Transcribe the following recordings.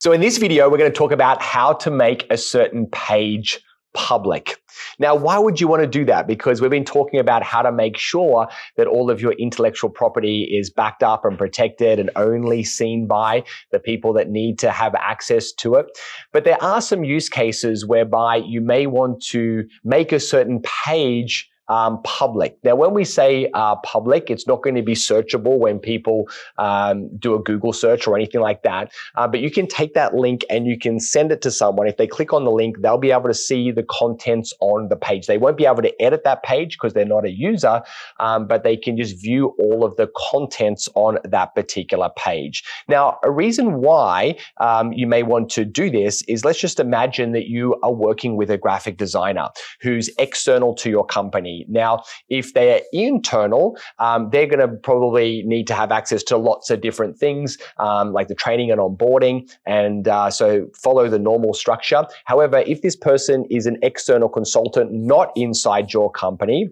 So in this video, we're going to talk about how to make a certain page public. Now, why would you want to do that? Because we've been talking about how to make sure that all of your intellectual property is backed up and protected and only seen by the people that need to have access to it. But there are some use cases whereby you may want to make a certain page public. Now, when we say public, it's not going to be searchable when people do a Google search or anything like that. But you can take that link and you can send it to someone. If they click on the link, they'll be able to see the contents on the page. They won't be able to edit that page because they're not a user, but they can just view all of the contents on that particular page. Now, a reason why you may want to do this is, let's just imagine that you are working with a graphic designer who's external to your company. Now, if they're internal, they're going to probably need to have access to lots of different things, like the training and onboarding, and so follow the normal structure. However, if this person is an external consultant not inside your company,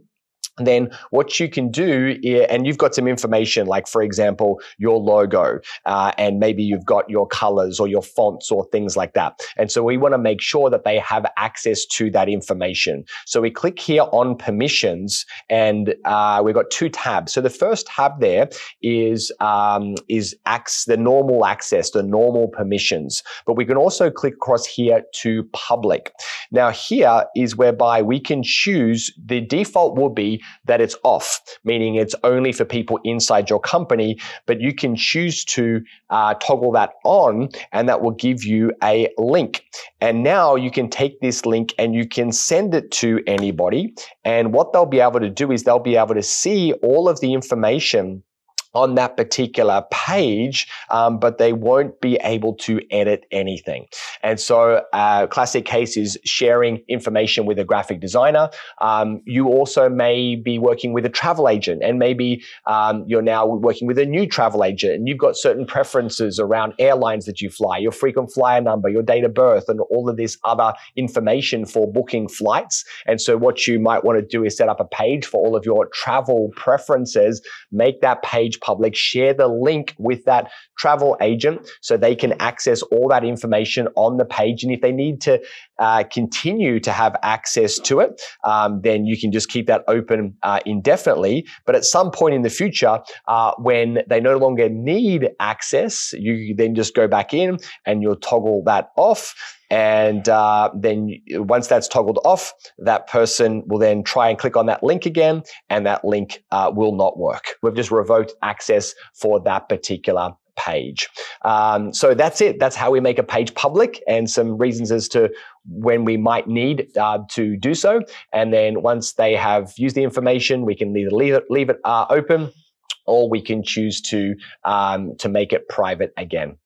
then what you can do, and you've got some information like, for example, your logo, and maybe you've got your colors or your fonts or things like that. And so we want to make sure that they have access to that information. So we click here on permissions, and we've got two tabs. So the first tab there is the normal access, the normal permissions. But we can also click across here to public. Now here is whereby we can choose, the default will be that it's off, meaning it's only for people inside your company, but you can choose to toggle that on, and that will give you a link. And now you can take this link and you can send it to anybody, and what they'll be able to do is they'll be able to see all of the information on that particular page, but they won't be able to edit anything. And so classic case is sharing information with a graphic designer. You also may be working with a travel agent, and maybe you're now working with a new travel agent, and you've got certain preferences around airlines that you fly, your frequent flyer number, your date of birth, and all of this other information for booking flights. And so what you might want to do is set up a page for all of your travel preferences, make that page public, share the link with that travel agent so they can access all that information on the page. And if they need to continue to have access to it, then you can just keep that open indefinitely. But at some point in the future, when they no longer need access, you then just go back in and you'll toggle that off. And then once that's toggled off, that person will then try and click on that link again, and that link will not work. We've just revoked access for that particular page. So that's it. That's how we make a page public, and some reasons as to when we might need to do so. And then once they have used the information, we can either leave it open, or we can choose to make it private again.